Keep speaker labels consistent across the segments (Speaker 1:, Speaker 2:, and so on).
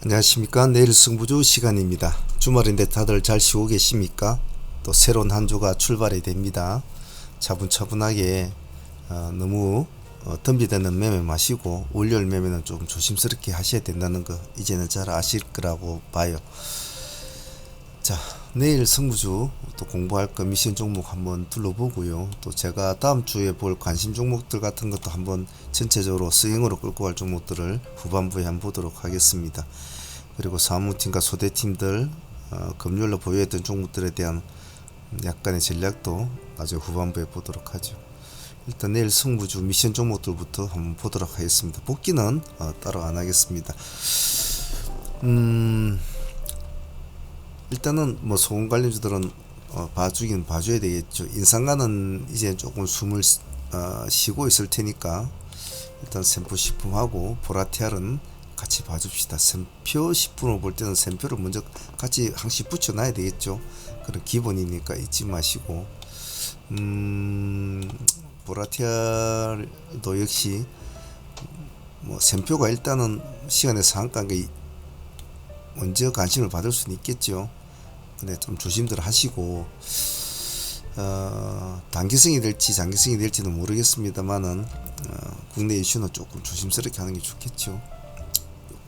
Speaker 1: 안녕하십니까. 내일 승부주 시간입니다. 주말인데 다들 잘 쉬고 계십니까? 또 새로운 한 주가 출발이 됩니다. 차분차분하게 너무 덤비되는 매매 마시고 월요일 매매는 좀 조심스럽게 하셔야 된다는 거 이제는 잘 아실 거라고 봐요. 자, 내일 승부주 또 공부할 거 미션 종목 한번 둘러보고요. 또 제가 다음 주에 볼 관심 종목들 같은 것도 한번 전체적으로 스윙으로 끌고 갈 종목들을 후반부에 한번 보도록 하겠습니다. 그리고 사무팀과 소대팀들 금요일로 보유했던 종목들에 대한 약간의 전략도 나중에 후반부에 보도록 하죠. 일단 내일 승부주 미션 종목들부터 한번 보도록 하겠습니다. 복귀는 따로 안 하겠습니다. 일단은 뭐 소금 관련주들은 봐주긴 봐줘야 되겠죠. 인상가는 이제 조금 숨을 쉬고 있을 테니까 일단 샘표 식품하고 보라티알은 같이 봐줍시다. 샘표 식품을 볼 때는 샘표를 먼저 같이 항시 붙여놔야 되겠죠. 그런 기본이니까 잊지 마시고 보라티알도 역시 뭐 샘표가 일단은 시간의 상한가에 먼저 관심을 받을 수는 있겠죠. 근데 좀 조심들 하시고 단기성이 될지 장기성이 될지는 모르겠습니다만은 국내 이슈는 조금 조심스럽게 하는 게 좋겠죠.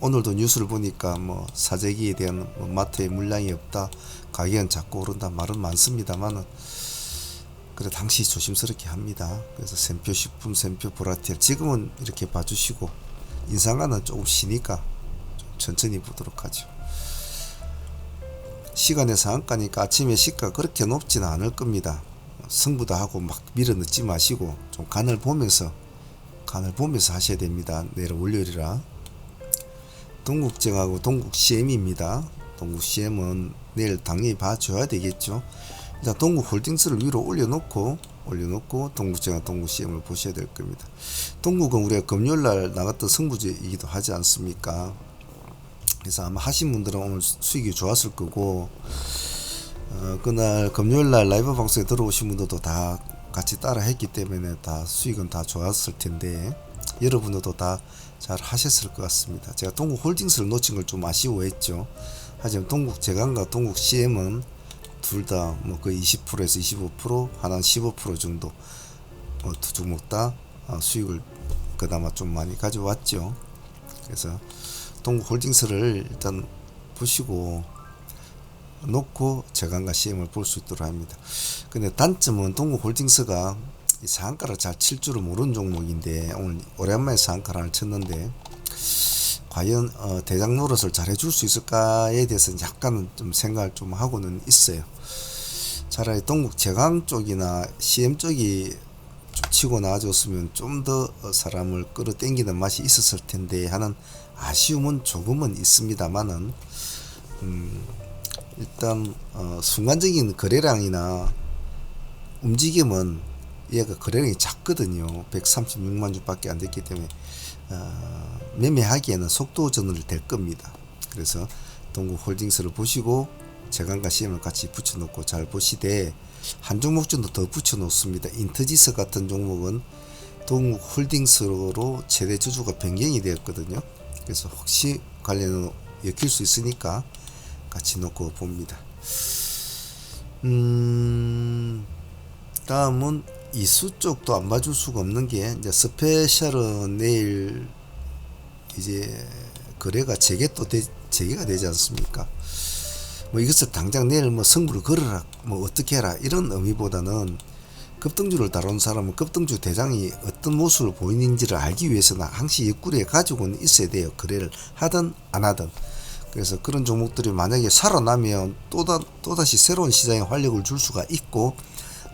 Speaker 1: 오늘도 뉴스를 보니까 뭐 사재기에 대한 뭐 마트에 물량이 없다, 가격은 자꾸 오른다 말은 많습니다만은 그래 당시 조심스럽게 합니다. 그래서 샘표 식품, 샘표 보라티알 지금은 이렇게 봐주시고 인상가는 조금 쉬니까 좀 천천히 보도록 하죠. 시간의 상한가니까 아침에 시가 그렇게 높지는 않을 겁니다. 승부도 하고 막 밀어넣지 마시고 좀 간을 보면서 하셔야 됩니다. 내일 월요일이라. 동국정하고 동국CM입니다. 동국CM은 내일 당연히 봐줘야 되겠죠. 일단 동국홀딩스를 위로 올려놓고 동국정과 동국CM을 보셔야 될 겁니다. 동국은 우리가 금요일날 나갔던 승부주이기도 하지 않습니까? 그래서 아마 하신 분들은 오늘 수익이 좋았을 거고 그날 금요일날 라이브 방송에 들어오신 분들도 다 같이 따라 했기 때문에 다 수익은 다 좋았을 텐데 여러분들도 다 잘 하셨을 것 같습니다. 제가 동국홀딩스를 놓친 걸 좀 아쉬워했죠. 하지만 동국제강과 동국CM은 둘 다 뭐 거의 20%에서 25% 하나는 15% 정도 두 종목 다 수익을 그나마 좀 많이 가져왔죠. 그래서 동국홀딩스를 일단 보시고 놓고 제강과 CM을 볼 수 있도록 합니다. 근데 단점은 동국홀딩스가 상한가를 잘 칠 줄을 모르는 종목인데 오늘 오랜만에 상한가를 하나 쳤는데 과연 대장 노릇을 잘 해줄 수 있을까에 대해서는 약간은 좀 생각을 좀 하고는 있어요. 차라리 동국 제강 쪽이나 CM 쪽이 좀 치고 나와줬으면 좀 더 사람을 끌어당기는 맛이 있었을 텐데 하는 아쉬움은 조금은 있습니다만은 일단 순간적인 거래량이나 움직임은 얘가 거래량이 작거든요. 136만 주밖에 안 됐기 때문에 매매하기에는 속도 전환이 될 겁니다. 그래서 동국홀딩스를 보시고 제강과 CM을 같이 붙여놓고 잘 보시되 한 종목 정도 더 붙여놓습니다. 인터지스 같은 종목은 동국홀딩스로 최대 주주가 변경이 되었거든요. 그래서 혹시 관련은 엮일 수 있으니까 같이 놓고 봅니다. 다음은 이수 쪽도 안 봐줄 수가 없는 게 이제 스페셜은 내일 이제 거래가 재개가 되지 않습니까? 뭐 이것을 당장 내일 뭐 승부를 걸어라 뭐 어떻게 해라 이런 의미보다는 급등주를 다루는 사람은 급등주 대장이 어떤 모습을 보이는지를 알기 위해서는 항시 옆구리에 가지고는 있어야 돼요. 거래를 하든 안 하든. 그래서 그런 종목들이 만약에 살아나면 또다시 새로운 시장에 활력을 줄 수가 있고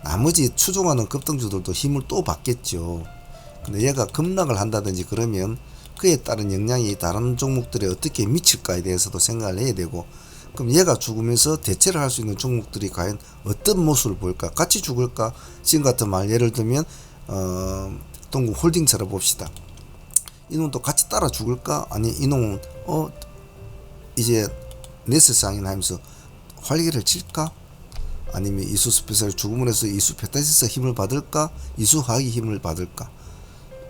Speaker 1: 나머지 추종하는 급등주들도 힘을 또 받겠죠. 근데 얘가 급락을 한다든지 그러면 그에 따른 영향이 다른 종목들에 어떻게 미칠까에 대해서도 생각을 해야 되고 그럼 얘가 죽으면서 대체를 할 수 있는 종목들이 과연 어떤 모습을 보일까? 같이 죽을까? 지금 같은 말 예를 들면 동국홀딩스를 봅시다. 이놈도 같이 따라 죽을까? 아니 이놈은 이제 네스상이나 하면서 활기를 칠까? 아니면 이수 스페셜 죽음을 해서 이수 페타시스 힘을 받을까? 이수 화학이 힘을 받을까?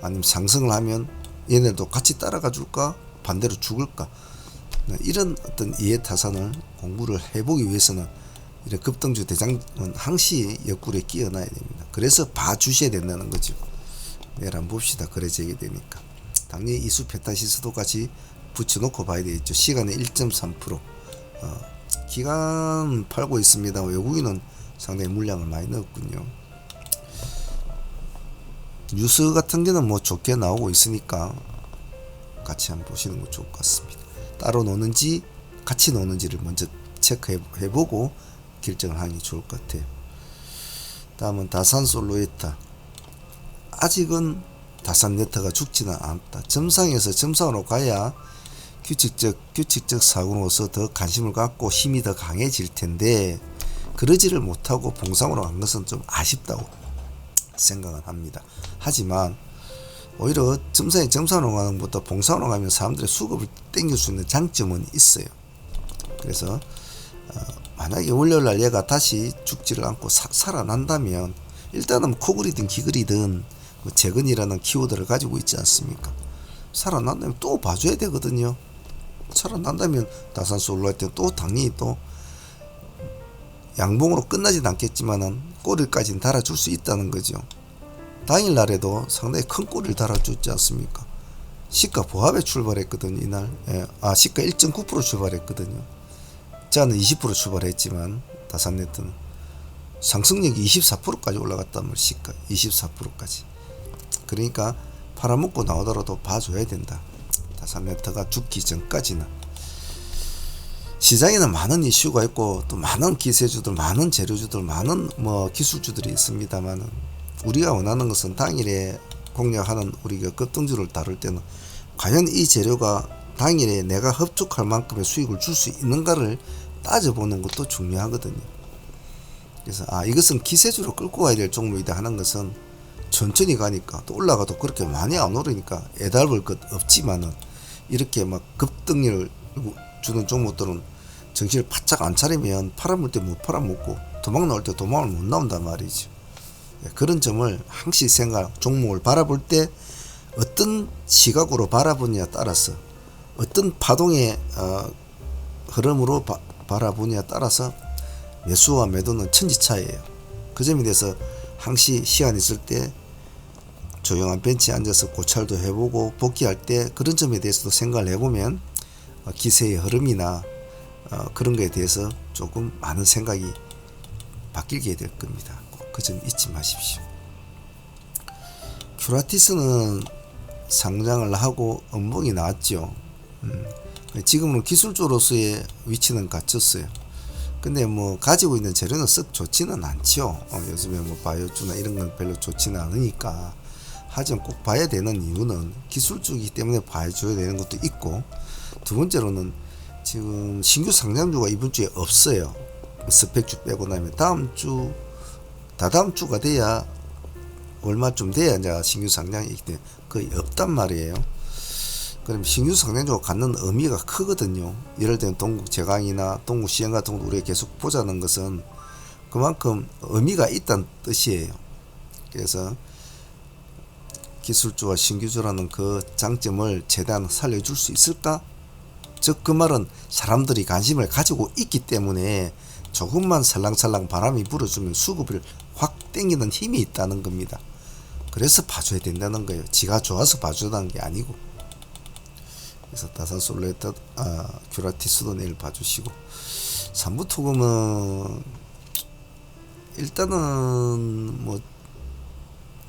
Speaker 1: 아니면 상승을 하면 얘네도 같이 따라가 줄까? 반대로 죽을까? 이런 어떤 이해타산을 공부를 해보기 위해서는 이런 급등주 대장은 항시 옆구리에 끼워놔야 됩니다. 그래서 봐주셔야 된다는 거죠. 내일 한번 봅시다. 그래 재게 되니까 당연히 이수 페타시스도 같이 붙여놓고 봐야 되겠죠. 시간에 1.3%. 기간 팔고 있습니다. 외국인은 상당히 물량을 많이 넣었군요. 뉴스 같은 게는 뭐 좋게 나오고 있으니까 같이 한번 보시는 거 좋을 것 같습니다. 따로 노는지 같이 노는지를 먼저 체크해보고 결정을 하는 게 좋을 것 같아요. 다음은 다산솔로에타. 아직은 다산네트가 죽지는 않았다. 점상에서 점상으로 가야 규칙적 사고로서 더 관심을 갖고 힘이 더 강해질 텐데 그러지를 못하고 봉상으로 간 것은 좀 아쉽다고 생각은 합니다. 하지만 오히려 점상으로 가는 것보다 봉상으로 가면 사람들의 수급을 땡길 수 있는 장점은 있어요. 그래서 만약에 월요일날 얘가 다시 죽지를 않고 살아난다면 일단은 코그리든 기그리든 재근이라는 키워드를 가지고 있지 않습니까? 살아난다면 또 봐줘야 되거든요. 살아난다면 다산솔로에타 또 당연히 또 양봉으로 끝나진 않겠지만은 꼬리까지는 달아줄 수 있다는 거죠. 당일날에도 상당히 큰 꼬리를 달아줬지 않습니까? 시가 보합에 출발했거든요. 이날 시가 1.9% 출발했거든요. 저는 20% 출발했지만 다산네트는 상승력이 24%까지 올라갔단 말이에요. 시가 24%까지. 그러니까 팔아먹고 나오더라도 봐줘야 된다. 다산네트가 죽기 전까지는. 시장에는 많은 이슈가 있고 또 많은 기세주들, 많은 재료주들, 많은 기술주들이 있습니다만 우리가 원하는 것은 당일에 공략하는 우리가 급등주를 다룰 때는 과연 이 재료가 당일에 내가 흡족할 만큼의 수익을 줄 수 있는가를 따져보는 것도 중요하거든요. 그래서 이것은 기세주로 끌고 가야 될 종목이다 하는 것은 천천히 가니까 또 올라가도 그렇게 많이 안 오르니까 애달을 것 없지만은 이렇게 막 급등률을 주는 종목들은 정신을 바짝 안 차리면 팔아먹을 때 못 팔아먹고 도망 나올 때 도망을 못 나온단 말이죠. 그런 점을 항시 종목을 바라볼 때 어떤 시각으로 바라보느냐에 따라서 어떤 파동의 흐름으로 바라보느냐에 따라서 매수와 매도는 천지차이예요. 그 점에 대해서 항시 시간 있을 때 조용한 벤치에 앉아서 고찰도 해보고 복귀할 때 그런 점에 대해서도 생각을 해보면 기세의 흐름이나 그런 거에 대해서 조금 많은 생각이 바뀌게 될 겁니다. 그 점 잊지 마십시오. 큐라티스는 상장을 하고 음봉이 나왔죠. 지금은 기술주로서의 위치는 갖췄어요. 근데 가지고 있는 재료는 썩 좋지는 않죠. 요즘에 바이오주나 이런 건 별로 좋지는 않으니까. 하지만 꼭 봐야 되는 이유는 기술주이기 때문에 봐줘야 되는 것도 있고, 두 번째로는 지금 신규 상장주가 이번 주에 없어요. 스펙주 빼고 나면 다다음 주가 돼야 얼마쯤 돼야 이제 신규 상장이 있기 때문에 거의 없단 말이에요. 그럼 신규 상장주가 갖는 의미가 크거든요. 예를 들면 동국 제강이나 동국 시행 같은 것도 우리가 계속 보자는 것은 그만큼 의미가 있다는 뜻이에요. 그래서 기술주와 신규주라는 그 장점을 최대한 살려줄 수 있을까? 즉 그 말은 사람들이 관심을 가지고 있기 때문에 조금만 살랑살랑 바람이 불어주면 수급을 확 땡기는 힘이 있다는 겁니다. 그래서 봐줘야 된다는 거예요. 지가 좋아서 봐주다는 게 아니고. 그래서 다산솔로에타, 큐라티스도 내일 봐주시고, 삼부토금은 일단은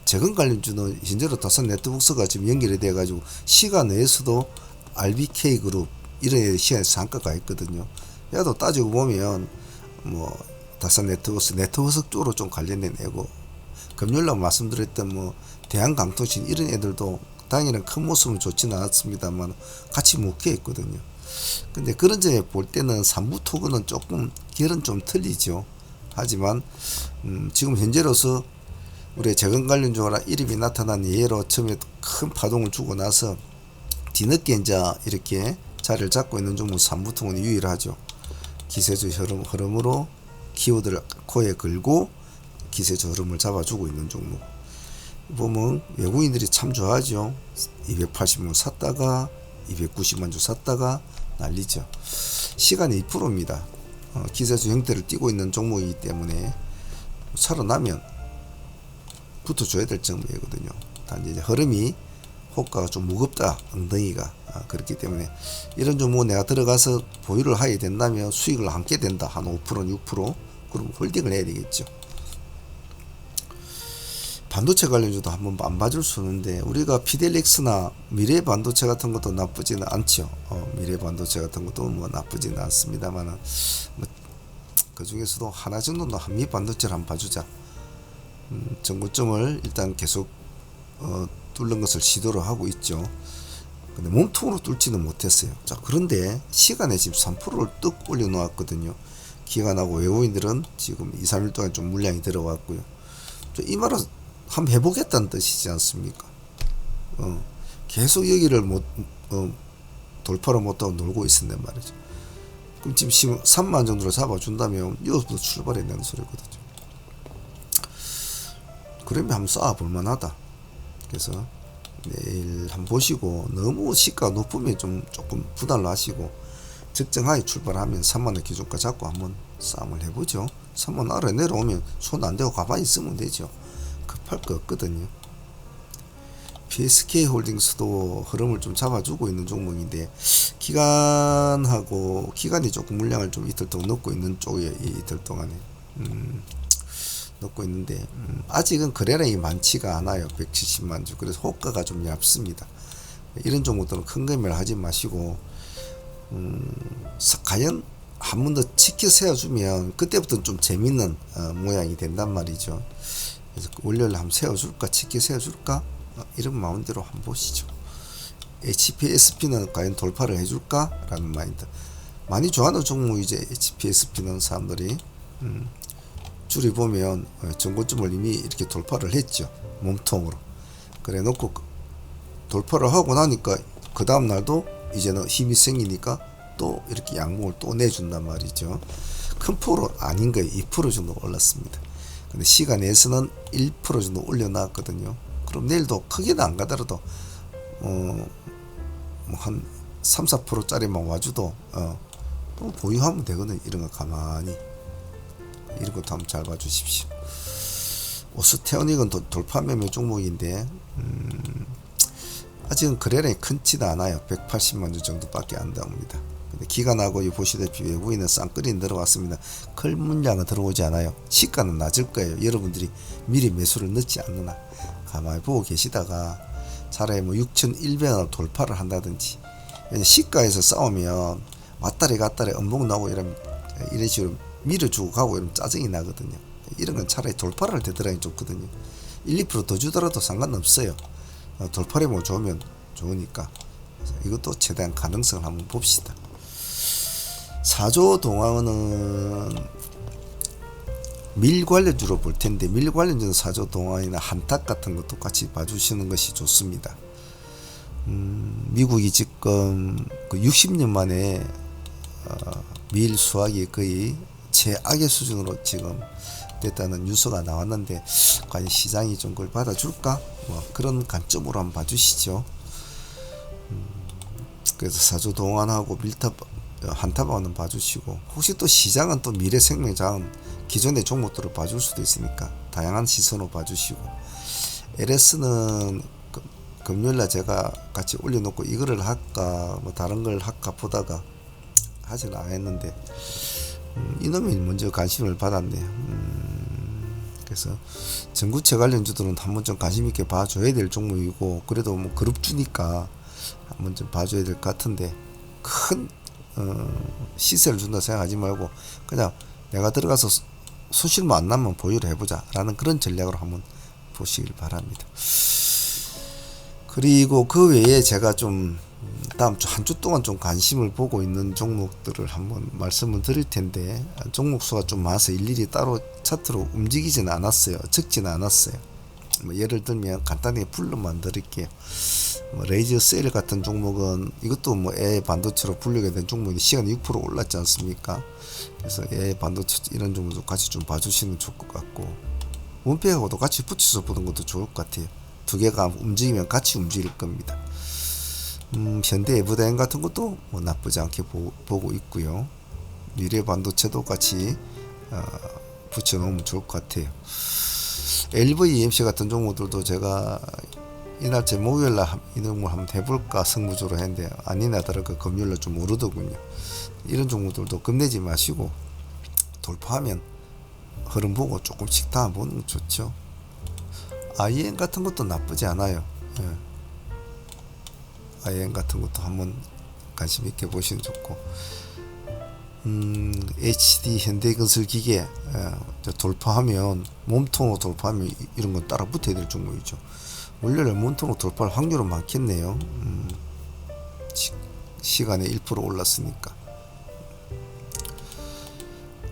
Speaker 1: 재건 관련주는 현재로 다산 네트워크가 지금 연결이 돼가지고 시간 내에서도 RBK 그룹 이런 시간에 상가가 있거든요. 야도 따지고 보면 다산 네트워크 쪽으로 좀 관련된 애고, 금요일날 말씀드렸던 대한강통신 이런 애들도 당연히 큰 모습은 좋지는 않았습니다만 같이 묶여 있거든요. 근데 그런 점에 볼 때는 삼부토그는 조금 결은 좀 틀리죠. 하지만 지금 현재로서 우리의 재건 관련주가 이름이 나타난 예로 처음에 큰 파동을 주고 나서 뒤늦게 이제 이렇게 자리를 잡고 있는 종목 삼부토그는 유일하죠. 기세주 흐름으로 키워드를 코에 걸고 기세주 흐름을 잡아주고 있는 종목. 보면 외국인들이 참 좋아하죠. 280원 샀다가 290만 주 샀다가 난리죠. 시간이 2%입니다. 기세수 형태를 띠고 있는 종목이기 때문에 살아나면 붙어줘야 될 종목이거든요. 단지 이제 흐름이 호가가 좀 무겁다, 엉덩이가. 그렇기 때문에 이런 종목 내가 들어가서 보유를 하게 된다면 수익을 안게 된다. 한 5%, 6%. 그럼 홀딩을 해야 되겠죠. 반도체 관련주도 한번 안 봐줄 수 있는데, 우리가 피델릭스나 미래 반도체 같은 것도 나쁘지는 않죠. 미래 반도체 같은 것도 뭐 나쁘지는 않습니다만은, 그 중에서도 하나 정도는 한미 반도체를 한번 봐주자. 정고점을 일단 계속 뚫는 것을 시도를 하고 있죠. 근데 몸통으로 뚫지는 못했어요. 자, 그런데 시간에 지금 3%를 뚝 올려 놓았거든요. 기관하고 외국인들은 지금 2, 3일 동안 좀 물량이 들어왔고요. 이 말은 한번 해보겠다는 뜻이지 않습니까? 계속 여기를 돌파를 못하고 놀고 있었단 말이죠. 그럼 지금 3만 정도로 잡아준다면 여기서부터 출발해야 되는 소리거든요. 그러면 한번 쌓아볼 만하다. 그래서 내일 한번 보시고, 너무 시가가 높으면 조금 부담을 하시고, 적정하게 출발하면 3만원 기준가 잡고 한번 싸움을 해보죠. 3만원 아래 내려오면 손 안 대고 가만히 있으면 되죠. 급할 거 없거든요. PSK 홀딩스도 흐름을 좀 잡아주고 있는 종목인데, 기관이 조금 물량을 좀 이틀 동안 넣고 있는 쪽이에요. 이틀 동안에 넣고 있는데, 아직은 거래량이 많지가 않아요. 170만 주. 그래서 호가가 좀 얇습니다. 이런 종목들은 큰 금액을 하지 마시고, 과연 한 번 더 치켜 세워주면 그때부터는 좀 재밌는 모양이 된단 말이죠. 그래서 월요일 한번 세워줄까, 치켜 세워줄까, 이런 마음대로 한번 보시죠. HPSP는 과연 돌파를 해줄까 라는 마인드. 많이 좋아하는 종목이제 HPSP는 사람들이. 줄이 보면 전고점을 이미 이렇게 돌파를 했죠. 몸통으로. 그래 놓고 돌파를 하고 나니까 그 다음 날도 이제는 힘이 생기니까 또 이렇게 양봉을 또 내준단 말이죠. 큰 폭으로 아닌 거예요. 2% 정도 올랐습니다. 근데 시간에서는 1% 정도 올려놨거든요. 그럼 내일도 크게는 안 가더라도 한 3, 4%짜리만 와줘도 또 보유하면 되거든요. 이런 거 가만히. 이런 것도 한번 잘 봐주십시오. 오스테오닉은 돌파 매매 종목인데, 아직은 거래량이 크지는 않아요. 180만 주 정도밖에 안 나옵니다. 근데 기관하고 보시다시피 외국인은 쌍끌이 들어왔습니다. 큰 물량은 들어오지 않아요. 시가는 낮을 거예요. 여러분들이 미리 매수를 넣지 않느나 가만히 보고 계시다가 차라리 뭐 6,100원을 돌파를 한다든지, 시가에서 싸우면 왔다리 갔다리 음봉 나오고 이런 식으로 밀어주고 가고 이러면 짜증이 나거든요. 이런 건 차라리 돌파를 되더라니 좋거든요. 1, 2% 더 주더라도 상관없어요. 돌파를 뭐 좋으면 좋으니까. 이것도 최대한 가능성을 한번 봅시다. 사조동화는 밀 관련주로 볼 텐데, 밀 관련주는 사조동화이나 한탁 같은 것도 같이 봐주시는 것이 좋습니다. 미국이 지금 그 60년 만에 밀 수확이 거의 최악의 수준으로 지금 됐다는 뉴스가 나왔는데, 과연 시장이 좀 그걸 받아줄까? 뭐 그런 관점으로 한번 봐주시죠. 그래서 사조동안하고 밀탑, 한탑하고는 봐주시고, 혹시 또 시장은 또 미래생명장 기존의 종목들을 봐줄 수도 있으니까 다양한 시선으로 봐주시고, LS는 금요일날 제가 같이 올려놓고 이거를 할까 뭐 다른 걸 할까 보다가 하지는 않았는데, 이놈이 먼저 관심을 받았네. 그래서 전구체 관련주들은 한번 좀 관심 있게 봐줘야 될 종목이고, 그래도 뭐 그룹주니까 한번 좀 봐줘야 될 것 같은데, 큰 시세를 준다 생각하지 말고 그냥 내가 들어가서 손실만 안 나면 보유를 해보자 라는 그런 전략으로 한번 보시길 바랍니다. 그리고 그 외에 제가 좀 다음 주 한 주 동안 좀 관심을 보고 있는 종목들을 한번 말씀을 드릴 텐데, 종목 수가 좀 많아서 일일이 따로 차트로 움직이지는 않았어요. 적지는 않았어요. 뭐 예를 들면 간단하게 불러만 드릴게요. 뭐 레이저 셀 같은 종목은 이것도 뭐 AI 반도체로 분류가 된 종목이 시간이 6% 올랐지 않습니까? 그래서 AI 반도체 이런 종목도 같이 좀 봐주시면 좋을 것 같고, 원팩하고도 같이 붙여서 보는 것도 좋을 것 같아요. 두 개가 움직이면 같이 움직일 겁니다. 현대 에버다인 같은 것도 뭐 나쁘지 않게 보고 있고요. 미래 반도체도 같이 붙여놓으면 좋을 것 같아요. LVEMC 같은 종목들도 제가 이날째 목요일날 이놈을 한번 해볼까 승부조로 했는데 아니나 다를까 금요일날 좀 오르더군요. 이런 종목들도 겁내지 마시고 돌파하면 흐름 보고 조금씩 담아보는 거 좋죠. IN 같은 것도 나쁘지 않아요. 예. IN 같은 것도 한번 관심 있게 보시면 좋고, HD 현대건설기계 돌파하면 몸통으로 돌파하면 이런 건 따라 붙어야 될 종목이죠. 월요일에 몸통으로 돌파할 확률은 많겠네요. 시간에 1% 올랐으니까.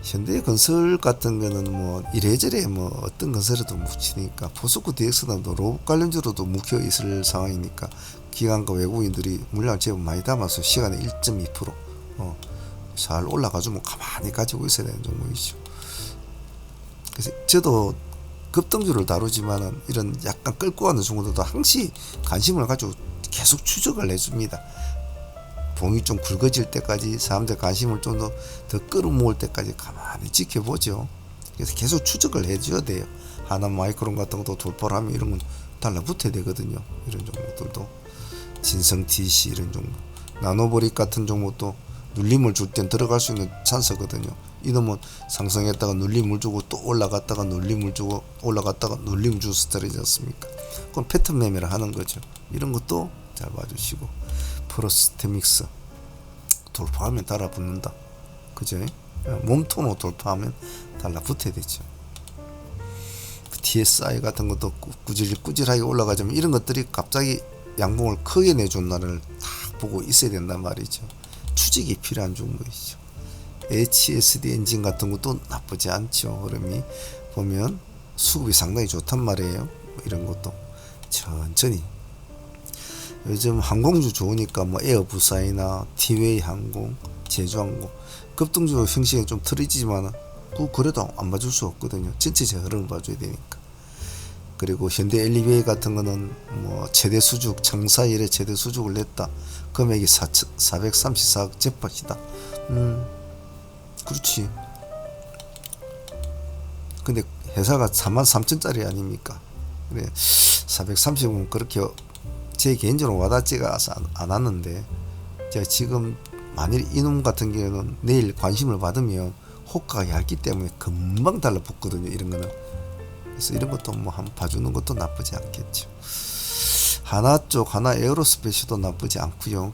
Speaker 1: 현대건설 같은 거는 뭐 이래저래 뭐 어떤 건설에도 묻히니까 포스코 DX는 로봇 관련주로도 묵혀 있을 상황이니까 기관과 외국인들이 물량을 제법 많이 담아서 시간에 1.2% 잘 올라가주면 가만히 가지고 있어야 되는 종목이죠. 그래서 저도 급등주를 다루지만은 이런 약간 끌고 가는 종목들도 항시 관심을 가지고 계속 추적을 해줍니다. 봉이 좀 굵어질 때까지 사람들 관심을 좀 더 끌어모을 때까지 가만히 지켜보죠. 그래서 계속 추적을 해줘야 돼요. 하나 마이크론 같은 것도 돌파를 하면 이런 건 달라붙어야 되거든요. 이런 종목들도 진성 TC 이런 종목, 나노보릭 같은 종목도 눌림을 줄 땐 들어갈 수 있는 찬스거든요. 이놈은 상승했다가 눌림을 주고 또 올라갔다가 눌림을 주고 올라갔다가 눌림 주 스타일이지 않습니까? 그건 패턴 매매를 하는 거죠. 이런 것도 잘 봐주시고, 프로스테믹스 돌파하면 달라붙는다. 그죠? 몸통으로 돌파하면 달라붙어야 되죠. TSI 같은 것도 꾸질꾸질하게 올라가자면 이런 것들이 갑자기 양봉을 크게 내준 날을 딱 보고 있어야 된단 말이죠. 추직이 필요한 종목이죠. HSD 엔진 같은 것도 나쁘지 않죠. 흐름이 보면 수급이 상당히 좋단 말이에요. 이런 것도 천천히. 요즘 항공주 좋으니까 뭐 에어부사이나 티웨이 항공, 제주항공 급등주 형식은 좀 틀어지지만 그래도 안 봐줄 수 없거든요. 전체적 흐름을 봐줘야 되니까. 그리고 현대 엘리베이 같은 거는 뭐 최대 수juk 장사 이래 최대 수주를 냈다. 금액이 434억 잭팟이다. 그렇지. 근데 회사가 43,000짜리 아닙니까? 그래 430은 그렇게 제 개인적으로 와닿지가 않았는데, 제가 지금 만일 이놈 같은 경우는 내일 관심을 받으면 호가가 얇기 때문에 금방 달라붙거든요. 이런 거는. 그래서 이런 것도 뭐 한번 봐주는 것도 나쁘지 않겠죠. 하나 쪽 하나 에어로스페이스도 나쁘지 않고요.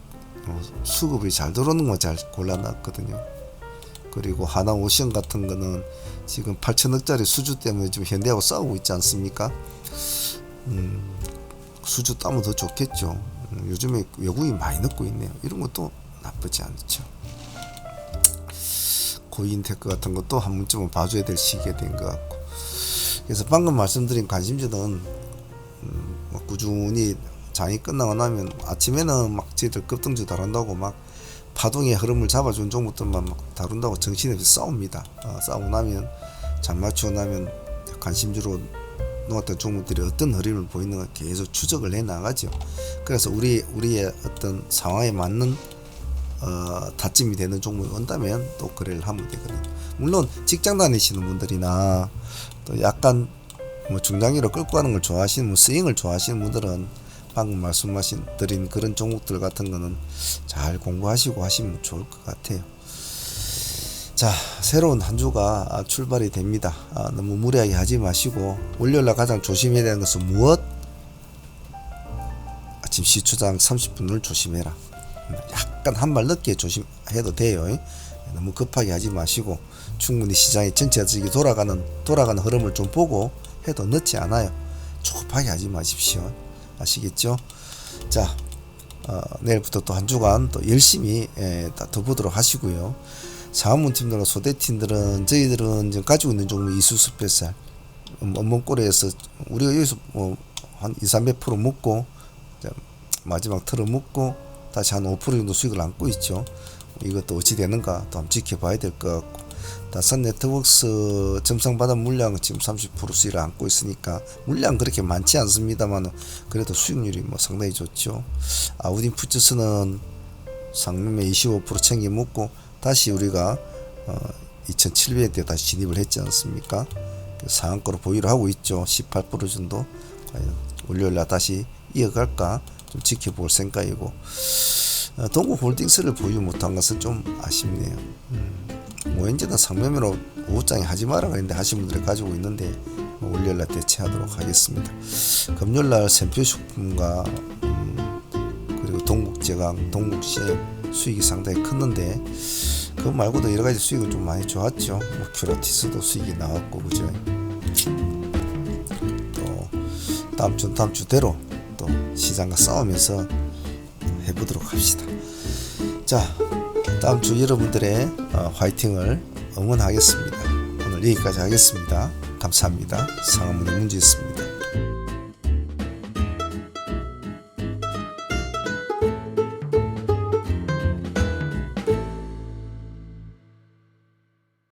Speaker 1: 수급이 잘 들어오는 거 잘 골라놨거든요. 그리고 하나 오션 같은 거는 지금 8천억짜리 수주 때문에 지금 현대하고 싸우고 있지 않습니까? 수주 따면 더 좋겠죠. 요즘에 외국인 많이 넣고 있네요. 이런 것도 나쁘지 않죠. 고인테크 같은 것도 한 번쯤은 봐줘야 될 시기가 된 것 같고, 그래서 방금 말씀드린 관심주는 꾸준히 장이 끝나고 나면 아침에는 막 저희들 급등주 다룬다고 막 파동의 흐름을 잡아준 종목들만 막 다룬다고 정신없이 싸웁니다. 싸우고 나면 장 맞추고 나면 관심주로 놓았던 종목들이 어떤 흐름을 보이는가 계속 추적을 해 나가죠. 그래서 우리의 어떤 상황에 맞는 다짐이 되는 종목이 온다면 또 거래를 하면 되거든요. 물론 직장 다니시는 분들이나 또 약간 뭐 중장기로 끌고 가는 걸 좋아하시는 분, 스윙을 좋아하시는 분들은 방금 말씀하신 드린 그런 종목들 같은 거는 잘 공부하시고 하시면 좋을 것 같아요. 자, 새로운 한 주가 출발이 됩니다. 너무 무리하게 하지 마시고, 월요일날 가장 조심해야 되는 것은 무엇? 아침 시초장 30분을 조심해라. 약간 한 발 늦게 조심해도 돼요. 너무 급하게 하지 마시고 충분히 시장이 전체적이 돌아가는 흐름을 좀 보고 해도 늦지 않아요. 조급하게 하지 마십시오. 아시겠죠? 자, 내일부터 또 한 주간 또 열심히 더 보도록 하시고요. 자원문팀들과 소대팀들은 저희들은 지금 가지고 있는 종목 이수수 뱃살 원봉꼬리에서 우리가 여기서 뭐 한 2-300% 먹고 마지막 틀어 먹고 다시 한 5% 정도 수익을 안고 있죠. 이것도 어찌 되는가 또 한번 지켜봐야 될 것 같고, 다산 네트워크스 정상바닥 물량은 지금 30% 수익을 안고 있으니까 물량 그렇게 많지 않습니다만 그래도 수익률이 뭐 상당히 좋죠. 아우딘 푸츠스는 상금에 25% 챙겨 먹고 다시 우리가 2,700원대 다시 진입을 했지 않습니까? 상한가로 보유를 하고 있죠. 18% 정도. 과연 월요일날 다시 이어갈까 좀 지켜볼 생각이고, 동국홀딩스를 보유 못한 것은 좀 아쉽네요. 현재는 상매매로 5장에 하지 마라 그랬는데 하신 분들이 가지고 있는데 월요일날 대체하도록 하겠습니다. 금요일날 샘표식품과 그리고 동국제강, 동국CM 수익이 상당히 컸는데 그거 말고도 여러가지 수익은 좀 많이 좋았죠. 뭐 큐라티스도 수익이 나왔고, 그죠. 또 다음 주대로 또 시장과 싸우면서 해보도록 합시다. 자, 다음 주 여러분들의 화이팅을 응원하겠습니다. 오늘 여기까지 하겠습니다. 감사합니다. 상황문의 문제였습니다.